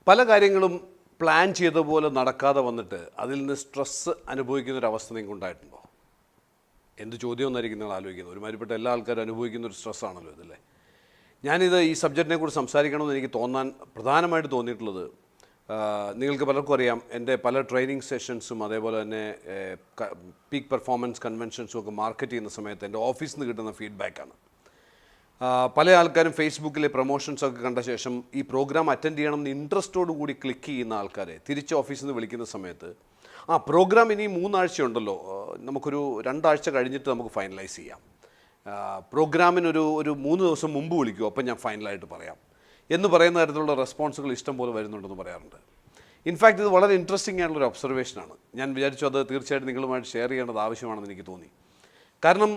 പല കാര്യങ്ങളും പ്ലാൻ ചെയ്ത പോലെ നടക്കാതെ വന്നിട്ട് അതിൽ നിന്ന് സ്ട്രെസ്സ് അനുഭവിക്കുന്നൊരവസ്ഥ നിങ്ങൾക്ക് ഉണ്ടായിട്ടുണ്ടോ? എന്ത് ചോദ്യം എന്നായിരിക്കും നിങ്ങൾ ആലോചിക്കുന്നത്? ഒരുമാതിരിപ്പെട്ട എല്ലാ ആൾക്കാരും അനുഭവിക്കുന്ന ഒരു സ്ട്രെസ്സാണല്ലോ ഇതല്ലേ. ഞാനിത് ഈ സബ്ജക്റ്റിനെ കുറിച്ച് സംസാരിക്കണമെന്ന് എനിക്ക് പ്രധാനമായിട്ട് തോന്നിയിട്ടുള്ളത്, നിങ്ങൾക്ക് പലർക്കും അറിയാം, എൻ്റെ പല ട്രെയിനിങ് സെഷൻസും അതേപോലെ തന്നെ പീക്ക് പെർഫോമൻസ് കൺവെൻഷൻസും ഒക്കെ മാർക്കറ്റ് ചെയ്യുന്ന സമയത്ത് എൻ്റെ ഓഫീസിൽ നിന്ന് കിട്ടുന്ന ഫീഡ്ബാക്കാണ്. പല ആൾക്കാരും ഫേസ്ബുക്കിലെ പ്രൊമോഷൻസൊക്കെ കണ്ട ശേഷം ഈ പ്രോഗ്രാം അറ്റൻഡ് ചെയ്യണമെന്ന് ഇൻട്രസ്റ്റോടു കൂടി ക്ലിക്ക് ചെയ്യുന്ന ആൾക്കാരെ തിരിച്ച് ഓഫീസിൽ നിന്ന് വിളിക്കുന്ന സമയത്ത്, പ്രോഗ്രാം ഇനി 3 ആഴ്ച ഉണ്ടല്ലോ, നമുക്കൊരു 2 ആഴ്ച കഴിഞ്ഞിട്ട് നമുക്ക് ഫൈനലൈസ് ചെയ്യാം, പ്രോഗ്രാമിനൊരു 3 ദിവസം മുമ്പ് വിളിക്കൂ, അപ്പം ഞാൻ ഫൈനലായിട്ട് പറയാം എന്ന് പറയുന്ന തരത്തിലുള്ള റെസ്പോൺസുകൾ ഇഷ്ടം പോലെ വരുന്നുണ്ടെന്ന് പറയാറുണ്ട്. ഇൻഫാക്റ്റ് ഇത് വളരെ ഇൻട്രസ്റ്റിംഗ് ആയിട്ടുള്ളൊരു ഒബ്സർവേഷനാണ്. ഞാൻ വിചാരിച്ചു അത് തീർച്ചയായിട്ടും നിങ്ങളുമായിട്ട് ഷെയർ ചെയ്യേണ്ടത് ആവശ്യമാണെന്ന് എനിക്ക് തോന്നി. കാരണം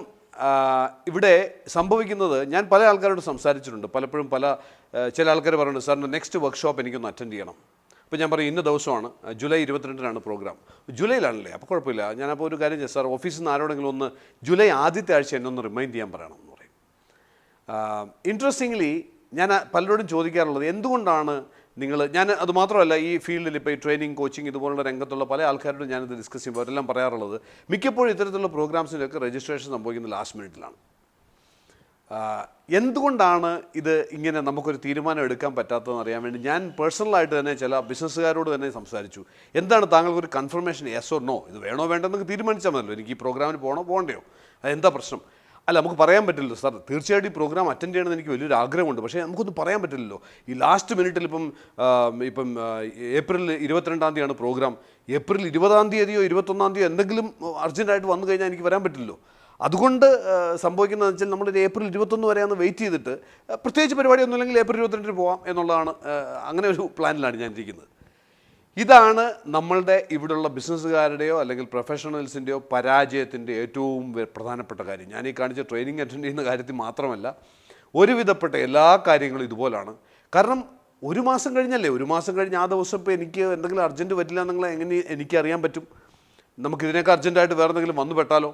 ഇവിടെ സംഭവിക്കുന്നത്, ഞാൻ പല ആൾക്കാരോട് സംസാരിച്ചിട്ടുണ്ട്. പലപ്പോഴും ചില ആൾക്കാർ പറയുന്നുണ്ട്, സാറിൻ്റെ നെക്സ്റ്റ് വർക്ക്ഷോപ്പ് എനിക്കൊന്ന് അറ്റൻഡ് ചെയ്യണം. അപ്പോൾ ഞാൻ പറയും, ഇന്ന ദിവസമാണ്, ജൂലൈ 22-നാണ് പ്രോഗ്രാം. ജൂലൈയിലാണല്ലേ? അപ്പോൾ കുഴപ്പമില്ല, ഞാനപ്പോൾ ഒരു കാര്യം ചെയ്യാം സാർ, ഓഫീസിൽ നിന്ന് ആരോടെങ്കിലും ഒന്ന് ജൂലൈ ആദ്യത്തെ ആഴ്ച എന്നെ ഒന്ന് റിമൈൻഡ് ചെയ്യാൻ പറയണം എന്ന് പറയും. ഇൻട്രസ്റ്റിംഗ്ലി ഞാൻ പലരോടും ചോദിക്കാറുള്ളത്, എന്തുകൊണ്ടാണ് ഞാൻ അത് മാത്രമല്ല, ഈ ഫീൽഡിൽ ഇപ്പോൾ ഈ ട്രെയിനിങ്, കോച്ചിങ് ഇതുപോലുള്ള രംഗത്തുള്ള പല ആൾക്കാരോടും ഞാനിത് ഡിസ്കസ് ചെയ്യുമ്പോൾ അവരെല്ലാം പറയാറുള്ളത്, മിക്കപ്പോഴും ഇത്തരത്തിലുള്ള പ്രോഗ്രാംസിൻ്റെയൊക്കെ രജിസ്ട്രേഷൻ സംഭവിക്കുന്നത് ലാസ്റ്റ് മിനിറ്റിലാണ്. എന്തുകൊണ്ടാണ് ഇത് ഇങ്ങനെ നമുക്കൊരു തീരുമാനം എടുക്കാൻ പറ്റാത്തതെന്ന് അറിയാൻ വേണ്ടി ഞാൻ പേഴ്സണലായിട്ട് തന്നെ ചില ബിസിനസ്സുകാരോട് തന്നെ സംസാരിച്ചു. എന്താണ് താങ്കൾക്കൊരു കൺഫർമേഷൻ, യെസ് ഓർ നോ, ഇത് വേണോ വേണ്ടെന്നൊക്കെ തീരുമാനിച്ചാൽ മതിയല്ലോ, എനിക്ക് ഈ പ്രോഗ്രാമിന് പോകണ്ടയോ, അതെന്താ പ്രശ്നം? അല്ല, നമുക്ക് പറയാൻ പറ്റില്ലല്ലോ സാർ, തീർച്ചയായിട്ടും ഈ പ്രോഗ്രാം അറ്റൻഡ് ചെയ്യണമെന്ന് എനിക്ക് വലിയൊരു ആഗ്രഹമുണ്ട്, പക്ഷേ നമുക്കൊന്നും പറയാൻ പറ്റില്ലല്ലോ. ഈ ലാസ്റ്റ് മിനിറ്റിൽ ഇപ്പം ഏപ്രിൽ 22-ാം തീയതിയാണ് പ്രോഗ്രാം, ഏപ്രിൽ 20-ാം തീയതിയോ 21-ാം തീയതിയോ എന്തെങ്കിലും അർജൻറ്റായിട്ട് വന്നു കഴിഞ്ഞാൽ എനിക്ക് വരാൻ പറ്റില്ലല്ലോ. അതുകൊണ്ട് സംഭവിക്കുന്നതെന്ന് വെച്ചാൽ നമ്മളൊരു ഏപ്രിൽ 21 വരെ ഒന്ന് വെയിറ്റ് ചെയ്തിട്ട്, പ്രത്യേകിച്ച് പരിപാടിയൊന്നും ഇല്ലെങ്കിൽ ഏപ്രിൽ 22-ന് പോകാം എന്നുള്ളതാണ്. അങ്ങനെ ഒരു പ്ലാനിലാണ് ഞാൻ ഇരിക്കുന്നത്. ഇതാണ് നമ്മളുടെ ഇവിടെയുള്ള ബിസിനസ്സുകാരുടെയോ അല്ലെങ്കിൽ പ്രൊഫഷണൽസിൻ്റെയോ പരാജയത്തിൻ്റെ ഏറ്റവും പ്രധാനപ്പെട്ട കാര്യം. ഞാൻ ഈ കാണിച്ച ട്രെയിനിങ് അറ്റൻഡ് ചെയ്യുന്ന കാര്യത്തിൽ മാത്രമല്ല, ഒരുവിധപ്പെട്ട എല്ലാ കാര്യങ്ങളും ഇതുപോലാണ്. കാരണം 1 മാസം കഴിഞ്ഞല്ലേ, 1 മാസം കഴിഞ്ഞ് ആ ദിവസം ഇപ്പോൾ എനിക്ക് എന്തെങ്കിലും അർജൻറ്റ് പറ്റില്ല എന്നെങ്കിൽ എങ്ങനെ എനിക്കറിയാൻ പറ്റും? നമുക്കിതിനൊക്കെ അർജൻറ്റായിട്ട് വേറെ എന്തെങ്കിലും വന്നു പെട്ടാലോ?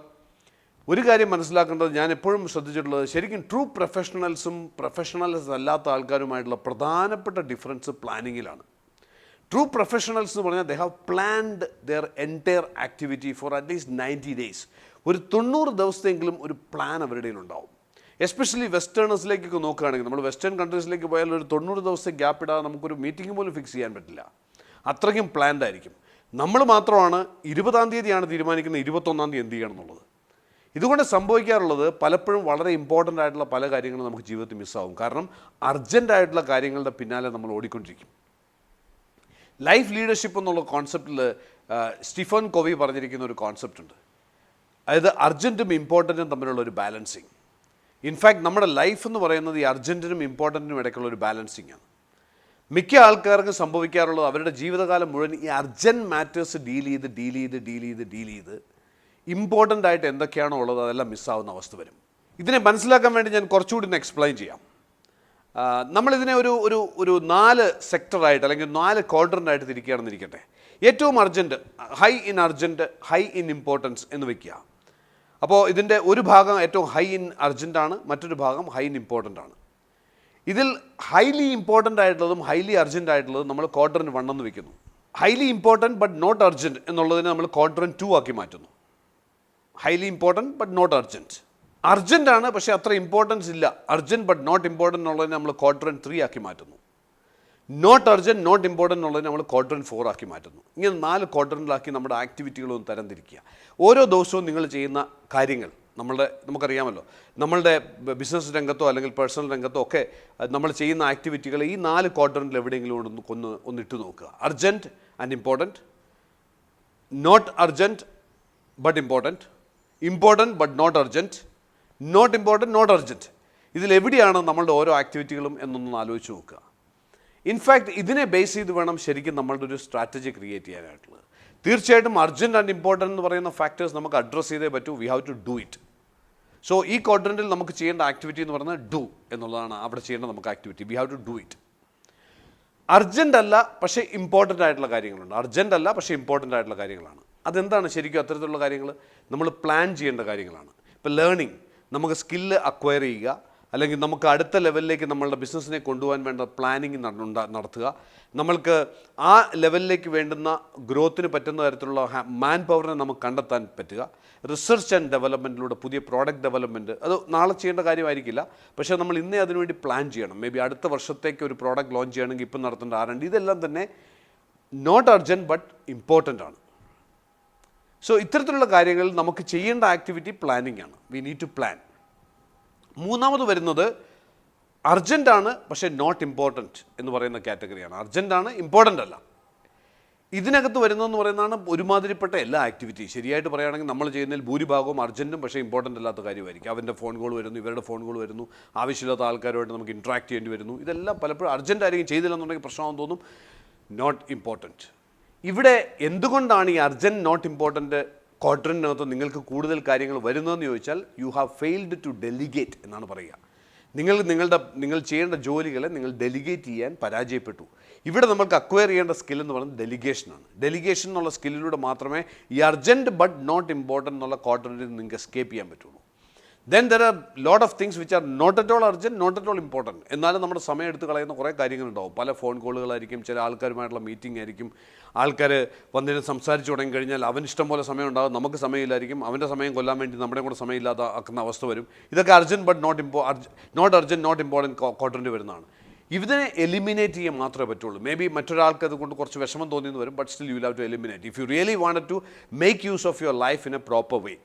ഒരു കാര്യം മനസ്സിലാക്കേണ്ടത്, ഞാൻ എപ്പോഴും ശ്രദ്ധിച്ചിട്ടുള്ളത്, ശരിക്കും ട്രൂ പ്രൊഫഷണൽസും പ്രൊഫഷണൽസ് അല്ലാത്ത ആൾക്കാരുമായിട്ടുള്ള പ്രധാനപ്പെട്ട ഡിഫറൻസ് പ്ലാനിങ്ങിലാണ്. ട്രൂ പ്രൊഫഷണൽസ് എന്ന് പറഞ്ഞാൽ they have planned their entire activity for at least 90 days. ഒരു 90 ദിവസത്തെങ്കിലും ഒരു പ്ലാൻ അവരുടെ കയ്യിലുണ്ടാവും. എസ്പെഷ്യലി വെസ്റ്റേണേഴ്സിലേക്കൊക്കെ നോക്കുകയാണെങ്കിൽ, നമ്മൾ വെസ്റ്റേൺ കൺട്രീസിലേക്ക് പോയാൽ ഒരു 90 ദിവസത്തെ ഗ്യാപ്പ് ഇടാതെ നമുക്കൊരു മീറ്റിംഗ് പോലും ഫിക്സ് ചെയ്യാൻ പറ്റില്ല. അത്രയ്ക്കും പ്ലാൻഡ് ആയിരിക്കും. നമ്മൾ മാത്രമാണ് 20-ാം തീയതിയാണ് തീരുമാനിക്കുന്നത് 21-ാം തീയതി എന്ത് ചെയ്യണം എന്നുള്ളത്. ഇതുകൊണ്ട് സംഭവിക്കാറുള്ളത്, പലപ്പോഴും വളരെ ഇമ്പോർട്ടൻ്റ് ആയിട്ടുള്ള പല കാര്യങ്ങളും നമുക്ക് ജീവിതത്തിൽ മിസ്സാവും. കാരണം അർജൻറ്റായിട്ടുള്ള കാര്യങ്ങളുടെ പിന്നാലെ നമ്മൾ ഓടിക്കൊണ്ടിരിക്കും. ലൈഫ് ലീഡർഷിപ്പ് എന്നുള്ള കോൺസെപ്റ്റിൽ സ്റ്റീഫൻ കോവി പറഞ്ഞിരിക്കുന്ന ഒരു കോൺസെപ്റ്റ് ഉണ്ട്. അതായത് അർജൻറ്റും ഇമ്പോർട്ടൻറ്റും തമ്മിലുള്ള ഒരു ബാലൻസിങ്. ഇൻഫാക്റ്റ് നമ്മുടെ ലൈഫ് എന്ന് പറയുന്നത് ഈ അർജൻറ്റിനും ഇമ്പോർട്ടൻറ്റിനും ഇടയ്ക്കുള്ള ഒരു ബാലൻസിങ് ആണ്. മിക്ക ആൾക്കാർക്കും സംഭവിക്കാറുള്ളത്, അവരുടെ ജീവിതകാലം മുഴുവൻ ഈ അർജൻറ്റ് മാറ്റേഴ്സ് ഡീൽ ചെയ്ത് ഇമ്പോർട്ടൻ്റ് ആയിട്ട് എന്തൊക്കെയാണോ ഉള്ളത് അതെല്ലാം മിസ്സാവുന്ന അവസ്ഥ വരും. ഇതിനെ മനസ്സിലാക്കാൻ വേണ്ടി ഞാൻ കുറച്ചുകൂടി ഒന്ന് എക്സ്പ്ലെയിൻ ചെയ്യാം. നമ്മളിതിനെ ഒരു 4 സെക്ടറായിട്ട് അല്ലെങ്കിൽ 4 ക്വാഡ്രൻ്റായിട്ട് തിരിക്കുകയാണെന്നിരിക്കട്ടെ. ഏറ്റവും urgent, high in urgent, high in importance എന്ന് വയ്ക്കുക. അപ്പോൾ ഇതിൻ്റെ ഒരു ഭാഗം ഏറ്റവും ഹൈ ഇൻ അർജൻറ്റാണ്, മറ്റൊരു ഭാഗം ഹൈ ഇൻ ഇമ്പോർട്ടൻ്റ് ആണ്. ഇതിൽ ഹൈലി ഇമ്പോർട്ടൻ്റ് ആയിട്ടുള്ളതും ഹൈലി അർജൻറ്റ് ആയിട്ടുള്ളതും നമ്മൾ ക്വാഡ്രൻറ്റ് 1 എന്ന് വയ്ക്കുന്നു. Highly important but not urgent എന്നുള്ളതിനെ നമ്മൾ ക്വാഡ്രൻറ്റ് 2 ആക്കി മാറ്റുന്നു. Highly important but not urgent. അർജൻറ്റാണ് പക്ഷേ അത്ര ഇമ്പോർട്ടൻസ് ഇല്ല, അർജൻറ്റ് ബട്ട് നോട്ട് ഇമ്പോർട്ടൻ്റ് എന്നുള്ളതിനെ നമ്മൾ ക്വാഡ്രൻറ്റ് 3 ആക്കി മാറ്റുന്നു. നോട്ട് അർജൻറ്റ് നോട്ട് ഇമ്പോർട്ടൻ്റ് എന്നുള്ളതിനെ നമ്മൾ ക്വാഡ്രൻറ്റ് 4 ആക്കി മാറ്റുന്നു. ഇങ്ങനെ 4 ക്വാഡ്രൻറ്റിലാക്കി നമ്മുടെ ആക്ടിവിറ്റികളൊന്നും തരംതിരിക്കുക. ഓരോ ദിവസവും നിങ്ങൾ ചെയ്യുന്ന കാര്യങ്ങൾ, നമുക്കറിയാമല്ലോ, നമ്മളുടെ ബിസിനസ് രംഗത്തോ അല്ലെങ്കിൽ പേഴ്സണൽ രംഗത്തോ ഒക്കെ നമ്മൾ ചെയ്യുന്ന ആക്ടിവിറ്റികൾ ഈ 4 ക്വാഡ്രൻറ്റിൽ എവിടെയെങ്കിലും ഒന്നിട്ട് നോക്കുക. Urgent and important, not urgent but important, important but not urgent, not important not urgent. ഇതിലെവിടെയാണ് നമ്മളുടെ ഓരോ ആക്ടിവിറ്റികളും എന്നൊന്ന് ആലോചിച്ച് നോക്കുക. ഇൻഫാക്റ്റ് ഇതിനെ ബേസ് ചെയ്ത് വേണം ശരിക്കും നമ്മളുടെ ഒരു സ്ട്രാറ്റജി ക്രിയേറ്റ് ചെയ്യാനായിട്ടുള്ളത്. തീർച്ചയായിട്ടും അർജൻറ്റ് ആൻഡ് ഇമ്പോർട്ടൻറ്റ് എന്ന് പറയുന്ന ഫാക്ടേഴ്സ് നമുക്ക് അഡ്രസ്സ് ചെയ്തേ പറ്റൂ. We have to do it. So ഈ ക്വാഡ്രൻറ്റിൽ നമുക്ക് ചെയ്യേണ്ട ആക്ടിവിറ്റി എന്ന് പറയുന്നത് ഡു എന്നുള്ളതാണ്. അവിടെ ചെയ്യേണ്ട നമുക്ക് activity, we have to do it. Urgent അല്ല പക്ഷേ ഇമ്പോർട്ടൻ്റ് ആയിട്ടുള്ള കാര്യങ്ങളുണ്ട്. അർജൻറ്റ് അല്ല പക്ഷേ ഇമ്പോർട്ടൻ്റ് ആയിട്ടുള്ള കാര്യങ്ങളാണ്. അതെന്താണ് ശരിക്കും അത്തരത്തിലുള്ള കാര്യങ്ങൾ? നമ്മൾ പ്ലാൻ ചെയ്യേണ്ട കാര്യങ്ങളാണ്. ഇപ്പോൾ ലേണിംഗ്, നമുക്ക് സ്കില്ല് അക്വയർ ചെയ്യുക, അല്ലെങ്കിൽ നമുക്ക് അടുത്ത ലെവലിലേക്ക് നമ്മളുടെ ബിസിനസ്സിനെ കൊണ്ടുപോകാൻ വേണ്ട പ്ലാനിങ് നടത്തുക, നമ്മൾക്ക് ആ ലെവലിലേക്ക് വേണ്ടുന്ന ഗ്രോത്തിന് പറ്റുന്ന തരത്തിലുള്ള മാൻ പവറിനെ നമുക്ക് കണ്ടെത്താൻ പറ്റുക, റിസർച്ച് ആൻഡ് ഡെവലപ്മെൻറ്റിലൂടെ പുതിയ പ്രോഡക്റ്റ് ഡെവലപ്മെൻറ്റ്, അത് നാളെ ചെയ്യേണ്ട കാര്യമായിരിക്കില്ല, പക്ഷേ നമ്മൾ ഇന്നേ അതിനുവേണ്ടി പ്ലാൻ ചെയ്യണം. മേ ബി അടുത്ത വർഷത്തേക്ക് ഒരു പ്രോഡക്റ്റ് ലോഞ്ച് ചെയ്യണമെങ്കിൽ ഇപ്പം നടത്തേണ്ട R&D, ഇതെല്ലാം തന്നെ നോട്ട് അർജൻറ്റ് ബട്ട് ഇമ്പോർട്ടൻ്റ് ആണ്. സോ ഇത്തരത്തിലുള്ള കാര്യങ്ങൾ നമുക്ക് ചെയ്യേണ്ട ആക്ടിവിറ്റി പ്ലാനിങ് ആണ്. We need to plan. മൂന്നാമത് വരുന്നത് അർജൻറ്റാണ് പക്ഷേ നോട്ട് ഇമ്പോർട്ടൻറ്റ് എന്ന് പറയുന്ന കാറ്റഗറിയാണ്. അർജൻറ്റാണ്, ഇമ്പോർട്ടൻ്റ് അല്ല. ഇതിനകത്ത് വരുന്നതെന്ന് പറയുന്നതാണ് ഒരുമാതിരിപ്പെട്ട എല്ലാ ആക്ടിവിറ്റി. ശരിയായിട്ട് പറയുകയാണെങ്കിൽ നമ്മൾ ചെയ്യുന്നതിൽ ഭൂരിഭാഗവും അർജൻറ്റും പക്ഷേ ഇമ്പോർട്ടൻ്റ് അല്ലാത്ത കാര്യമായിരിക്കും. അവൻ്റെ ഫോൺ കോൾ വരുന്നു, ഇവരുടെ ഫോൺ കോൾ വരുന്നു, ആവശ്യമില്ലാത്ത ആൾക്കാരുമായിട്ട് നമുക്ക് ഇൻട്രാക്ട് ചെയ്യേണ്ടി വരുന്നു. ഇതെല്ലാം പലപ്പോഴും അർജൻറ്റ് ആയിരിക്കും, ചെയ്തില്ലെന്നുണ്ടെങ്കിൽ പ്രശ്നമാണെന്ന് തോന്നും, നോട്ട് ഇമ്പോർട്ടൻറ്റ്. ഇവിടെ എന്തുകൊണ്ടാണ് ഈ അർജൻറ്റ് നോട്ട് ഇമ്പോർട്ടൻറ്റ് ക്വാഡ്രൻറ്റിനകത്ത് നിങ്ങൾക്ക് കൂടുതൽ കാര്യങ്ങൾ വരുന്നതെന്ന് ചോദിച്ചാൽ you have failed to delegate എന്നാണ് പറയുക. നിങ്ങൾ ചെയ്യേണ്ട ജോലികളെ നിങ്ങൾ ഡെലിഗേറ്റ് ചെയ്യാൻ പരാജയപ്പെട്ടു. ഇവിടെ നമുക്ക് അക്വയർ ചെയ്യേണ്ട സ്കിൽ എന്ന് പറയുന്നത് ഡെലിഗേഷനാണ്. ഡെലിഗേഷൻ എന്നുള്ള സ്കില്ലിലൂടെ മാത്രമേ ഈ അർജൻറ്റ് ബട്ട് നോട്ട് ഇമ്പോർട്ടൻ്റ് എന്നുള്ള ക്വാഡ്രൻറ്റിൽ നിങ്ങൾക്ക് എസ്കേപ്പ് ചെയ്യാൻ പറ്റുള്ളൂ. Then there are lot of things which are not at all urgent, not at all important. എന്നാലും നമ്മുടെ സമയം എടുത്ത് കളയുന്ന കുറേ കാര്യങ്ങളുണ്ടാവും. പല ഫോൺ കോളുകളായിരിക്കും, ചില ആൾക്കാരുമായിട്ടുള്ള മീറ്റിംഗ് ആയിരിക്കും. ആൾക്കാർ വന്നിട്ട് സംസാരിച്ച് തുടങ്ങി കഴിഞ്ഞാൽ അവന് ഇഷ്ടം പോലെ സമയം ഉണ്ടാകും, നമുക്ക് സമയമില്ലായിരിക്കും. അവൻ്റെ സമയം കൊല്ലാൻ വേണ്ടി നമ്മുടെ കൂടെ സമയമില്ലാതെ ആക്കുന്ന അവസ്ഥ വരും. ഇതൊക്കെ urgent but not urgent not important quadrant വരുന്നതാണ്. ഇതിനെ എലിമിനേറ്റ് ചെയ്യാൻ മാത്രമേ പറ്റുള്ളൂ. മേ ബി മറ്റൊരാൾക്ക് അതുകൊണ്ട് കുറച്ച് വിഷമം തോന്നിയെന്ന് വരും, but still you will have to eliminate if you really wanted to make use of your life in a proper way.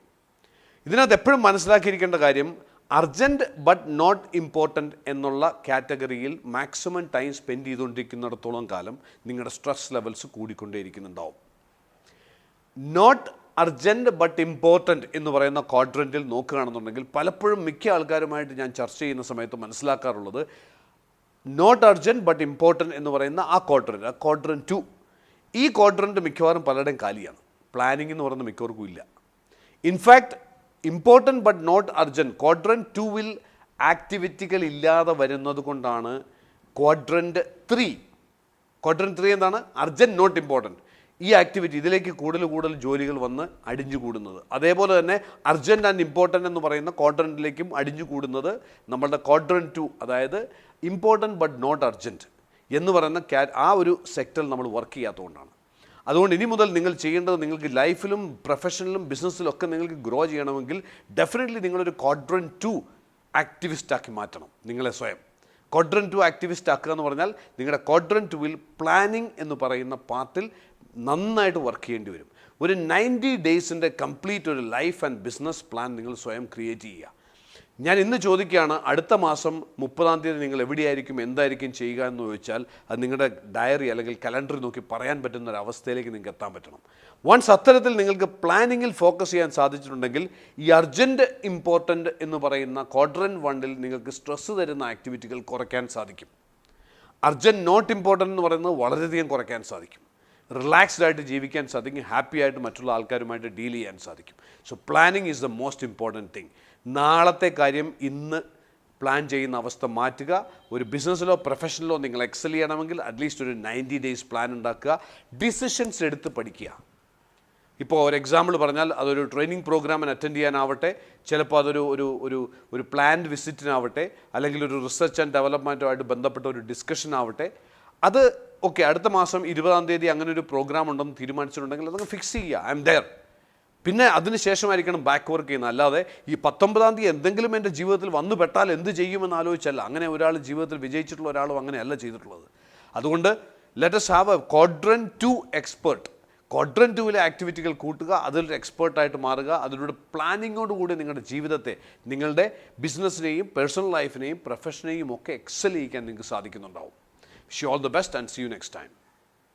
ഇതിനകത്ത് എപ്പോഴും മനസ്സിലാക്കിയിരിക്കേണ്ട കാര്യം, അർജൻറ്റ് ബട്ട് നോട്ട് ഇമ്പോർട്ടൻറ്റ് എന്നുള്ള കാറ്റഗറിയിൽ മാക്സിമം ടൈം സ്പെൻഡ് ചെയ്തുകൊണ്ടിരിക്കുന്നിടത്തോളം കാലം നിങ്ങളുടെ സ്ട്രെസ് ലെവൽസ് കൂടിക്കൊണ്ടേയിരിക്കുന്നുണ്ടാവും. നോട്ട് അർജൻറ്റ് ബട്ട് ഇമ്പോർട്ടൻറ്റ് എന്ന് പറയുന്ന ക്വാഡ്രൻറ്റിൽ നോക്കുകയാണെന്നുണ്ടെങ്കിൽ പലപ്പോഴും മിക്ക ആൾക്കാരുമായിട്ട് ഞാൻ ചർച്ച ചെയ്യുന്ന സമയത്ത് മനസ്സിലാക്കാറുള്ളത്, നോട്ട് അർജൻറ്റ് ബട്ട് ഇമ്പോർട്ടൻറ്റ് എന്ന് പറയുന്ന ആ ക്വാഡ്രൻറ്റ് 2, ഈ ക്വാഡ്രൻറ്റ് മിക്കവാറും പലരുടെയും കാലിയാണ്. പ്ലാനിങ് എന്ന് പറയുന്ന മിക്കവർക്കും ഇല്ല. In fact important but not urgent quadrant 2-ൽ ആക്ടിവിറ്റികൾ ഇല്ലാതെ വരുന്നത് കൊണ്ടാണ് ക്വാഡ്രൻറ്റ് 3 എന്താണ്, അർജൻറ്റ് നോട്ട് ഇമ്പോർട്ടൻറ്റ്, ഈ ആക്ടിവിറ്റി ഇതിലേക്ക് കൂടുതൽ ജോലികൾ വന്ന് അടിഞ്ഞു കൂടുന്നത്. അതേപോലെ തന്നെ അർജൻറ്റ് ആൻഡ് ഇമ്പോർട്ടൻറ്റ് എന്ന് പറയുന്ന ക്വാഡ്രൻറ്റിലേക്കും അടിഞ്ഞു കൂടുന്നത് നമ്മളുടെ ക്വാഡ്രൻറ്റ് 2, അതായത് ഇമ്പോർട്ടൻറ്റ് ബട്ട് നോട്ട് അർജൻറ്റ് എന്ന് പറയുന്ന ആ ഒരു സെക്ടറിൽ നമ്മൾ വർക്ക് ചെയ്യാത്തതുകൊണ്ടാണ്. അതുകൊണ്ട് ഇനി മുതൽ നിങ്ങൾ ചെയ്യേണ്ടത്, നിങ്ങൾക്ക് ലൈഫിലും പ്രൊഫഷനിലും ബിസിനസ്സിലും ഒക്കെ നിങ്ങൾക്ക് ഗ്രോ ചെയ്യണമെങ്കിൽ ഡെഫിനറ്റ്ലി നിങ്ങളൊരു ക്വാഡ്രൻറ്റ് 2 ആക്ടിവിസ്റ്റാക്കി മാറ്റണം നിങ്ങളെ സ്വയം. ക്വാഡ്രൻറ്റ് 2 ആക്ടിവിസ്റ്റ് ആക്കുക എന്ന് പറഞ്ഞാൽ നിങ്ങളുടെ ക്വാഡ്രൻറ്റ് 2-ൽ പ്ലാനിങ് എന്ന് പറയുന്ന പാർട്ടിൽ നന്നായിട്ട് വർക്ക് ചെയ്യേണ്ടി വരും. ഒരു 90 ഡേയ്സിൻ്റെ കംപ്ലീറ്റ് ഒരു ലൈഫ് ആൻഡ് ബിസിനസ് പ്ലാൻ നിങ്ങൾ സ്വയം ക്രിയേറ്റ് ചെയ്യുക. ഞാൻ ഇന്ന് ചോദിക്കുകയാണ്, അടുത്ത മാസം 30-ാം തീയതി നിങ്ങൾ എവിടെയായിരിക്കും, എന്തായിരിക്കും ചെയ്യുക എന്ന് ചോദിച്ചാൽ അത് നിങ്ങളുടെ ഡയറി അല്ലെങ്കിൽ കലണ്ടർ നോക്കി പറയാൻ പറ്റുന്ന ഒരു അവസ്ഥയിലേക്ക് നിങ്ങൾക്ക് എത്താൻ പറ്റണം. വൺസ് അത്തരത്തിൽ നിങ്ങൾക്ക് പ്ലാനിങ്ങിൽ ഫോക്കസ് ചെയ്യാൻ സാധിച്ചിട്ടുണ്ടെങ്കിൽ ഈ അർജൻറ്റ് ഇമ്പോർട്ടൻറ്റ് എന്ന് പറയുന്ന ക്വാഡ്രൻറ്റ് 1-ൽ നിങ്ങൾക്ക് സ്ട്രെസ്സ് തരുന്ന ആക്ടിവിറ്റികൾ കുറയ്ക്കാൻ സാധിക്കും. അർജൻറ്റ് നോട്ട് ഇമ്പോർട്ടൻറ്റ് എന്ന് പറയുന്നത് വളരെയധികം കുറയ്ക്കാൻ സാധിക്കും. റിലാക്സ്ഡ് ആയിട്ട് ജീവിക്കാൻ സാധിക്കും, ഹാപ്പി ആയിട്ട് മറ്റുള്ള ആൾക്കാരുമായിട്ട് ഡീൽ ചെയ്യാൻ സാധിക്കും. So planning is the most important thing. നാളത്തെ കാര്യം ഇന്ന് പ്ലാൻ ചെയ്യുന്ന അവസ്ഥ മാറ്റുക. ഒരു ബിസിനസ്സിലോ പ്രൊഫഷനിലോ നിങ്ങൾ എക്സൽ ചെയ്യണമെങ്കിൽ അറ്റ്ലീസ്റ്റ് ഒരു 90 ഡേയ്സ് പ്ലാൻ ഉണ്ടാക്കുക. ഡിസിഷൻസ് എടുത്ത് പഠിക്കുക. ഇപ്പോൾ ഒരു എക്സാമ്പിൾ പറഞ്ഞാൽ അതൊരു ട്രെയിനിങ് പ്രോഗ്രാമിന് അറ്റൻഡ് ചെയ്യാനാവട്ടെ, ചിലപ്പോൾ അതൊരു ഒരു ഒരു ഒരു പ്ലാൻഡ് വിസിറ്റിനാവട്ടെ, അല്ലെങ്കിൽ ഒരു റിസർച്ച് ആൻഡ് ഡെവലപ്മെൻറ്റുമായിട്ട് ബന്ധപ്പെട്ട ഒരു ഡിസ്കഷൻ ആവട്ടെ, അത് ഓക്കെ അടുത്ത മാസം 20-ാം തീയതി അങ്ങനെ ഒരു പ്രോഗ്രാം ഉണ്ടെന്ന് തീരുമാനിച്ചിട്ടുണ്ടെങ്കിൽ അതങ്ങ് ഫിക്സ് ചെയ്യുക, ഐ എം ദെയർ. പിന്നെ അതിന് ശേഷമായിരിക്കണം ബാക്ക് വർക്ക് ചെയ്യുന്നത്. അല്ലാതെ ഈ 19-ാം തീയതി എന്തെങ്കിലും എൻ്റെ ജീവിതത്തിൽ വന്നു പെട്ടാൽ എന്ത് ചെയ്യുമെന്ന് ആലോചിച്ചല്ല. അങ്ങനെ ഒരാൾ ജീവിതത്തിൽ വിജയിച്ചിട്ടുള്ള ഒരാളും അങ്ങനെയല്ല ചെയ്തിട്ടുള്ളത്. അതുകൊണ്ട് let us have a quadrant 2 expert. Quadrant 2-ലെ ആക്ടിവിറ്റികൾ കൂട്ടുക, അതിലൊരു എക്സ്പേർട്ടായിട്ട് മാറുക. അതിലൂടെ പ്ലാനിങ്ങോടുകൂടി നിങ്ങളുടെ ജീവിതത്തെ, നിങ്ങളുടെ ബിസിനസ്സിനെയും പേഴ്സണൽ ലൈഫിനെയും പ്രൊഫഷനെയും ഒക്കെ എക്സൽ ചെയ്യിക്കാൻ നിങ്ങൾക്ക് സാധിക്കുന്നുണ്ടാവും. Wish you all the best and see you next time.